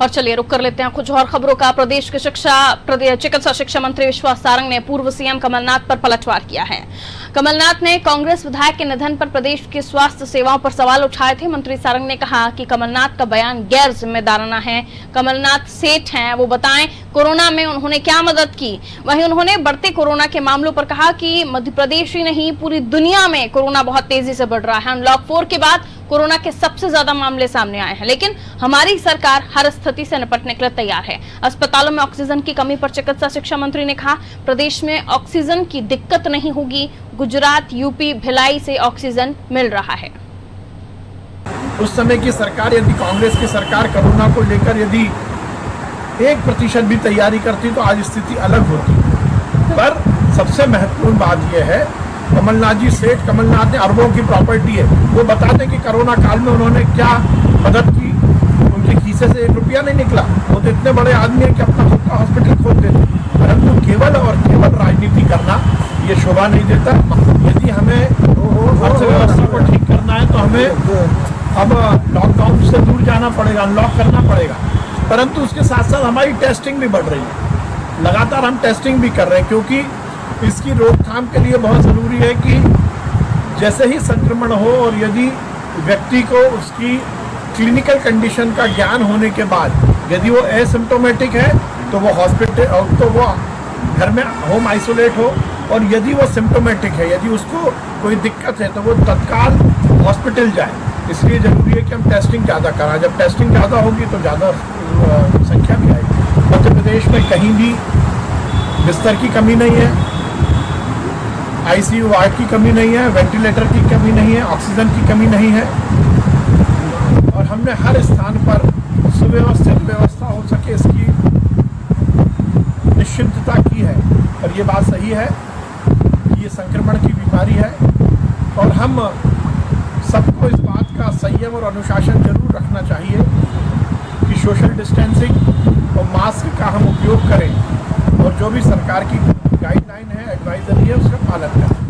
और चलिए रुक कर लेते हैं कुछ और खबरों का। प्रदेश के चिकित्सा शिक्षा मंत्री विश्वास सारंग ने पूर्व सीएम कमलनाथ पर पलटवार किया है। कमलनाथ ने कांग्रेस विधायक के निधन पर प्रदेश की स्वास्थ्य सेवाओं पर सवाल उठाए थे। मंत्री सारंग ने कहा कि कमलनाथ का बयान गैर जिम्मेदाराना है। कमलनाथ सेठ हैं, वो बताएं कोरोना में उन्होंने क्या मदद की। वहीं उन्होंने बढ़ते कोरोना के मामलों पर कहा कि मध्य प्रदेश ही नहीं पूरी दुनिया में कोरोना बहुत तेजी से बढ़ रहा है। अनलॉक 4 के बाद कोरोना के सबसे ज्यादा मामले सामने आए हैं, लेकिन हमारी सरकार हर स्थिति से निपटने के लिए तैयार है। अस्पतालों में ऑक्सीजन की कमी पर चिकित्सा शिक्षा मंत्री ने कहा प्रदेश में ऑक्सीजन की दिक्कत नहीं होगी। गुजरात, यूपी, भिलाई से ऑक्सीजन मिल रहा है। उस समय की सरकार, यदि कांग्रेस की सरकार कोरोना को लेकर यदि 1% भी तैयारी करती तो आज स्थिति अलग होती। पर सबसे महत्वपूर्ण बात यह है, कमलनाथ जी सेठ, कमलनाथ ने अरबों की प्रॉपर्टी है, वो बताते कि कोरोना काल में उन्होंने क्या मदद की। उनके खीसे से 1 रुपया नहीं निकला। वो तो इतने बड़े आदमी है कि अपना खुद का हॉस्पिटल खोल देते। परंतु केवल और केवल राजनीति करना ये शोभा नहीं देता। यदि हमें अर्थव्यवस्था को ठीक करना है तो हमें अब लॉकडाउन से दूर जाना पड़ेगा, अनलॉक करना पड़ेगा। परंतु उसके साथ साथ हमारी टेस्टिंग भी बढ़ रही है। लगातार हम टेस्टिंग भी कर रहे हैं, क्योंकि इसकी रोकथाम के लिए बहुत ज़रूरी है कि जैसे ही संक्रमण हो और यदि व्यक्ति को उसकी क्लिनिकल कंडीशन का ज्ञान होने के बाद यदि वो एसिम्प्टोमेटिक है तो वो हॉस्पिटल, तो वो घर में होम आइसोलेट हो, और यदि वो सिम्प्टोमेटिक है, यदि उसको कोई दिक्कत है तो वो तत्काल हॉस्पिटल जाए। इसलिए ज़रूरी है कि हम टेस्टिंग ज़्यादा कराएं। जब टेस्टिंग ज़्यादा होगी तो ज़्यादा संख्या भी आएगी। मध्य प्रदेश में कहीं भी बिस्तर की कमी नहीं है, आईसीयू वार्ड की कमी नहीं है, वेंटिलेटर की कमी नहीं है, ऑक्सीजन की कमी नहीं है। और हमने हर स्थान पर सुव्यवस्थित व्यवस्था हो सके इसकी निश्चिंतता की है। और ये बात सही है कि ये संक्रमण की बीमारी है, और हम सबको इस बात का संयम और अनुशासन जरूर रखना चाहिए कि सोशल डिस्टेंसिंग और मास्क का हम उपयोग करें, और जो भी सरकार की गाइडलाइन है, एडवाइजरी है, उसका पालन करें।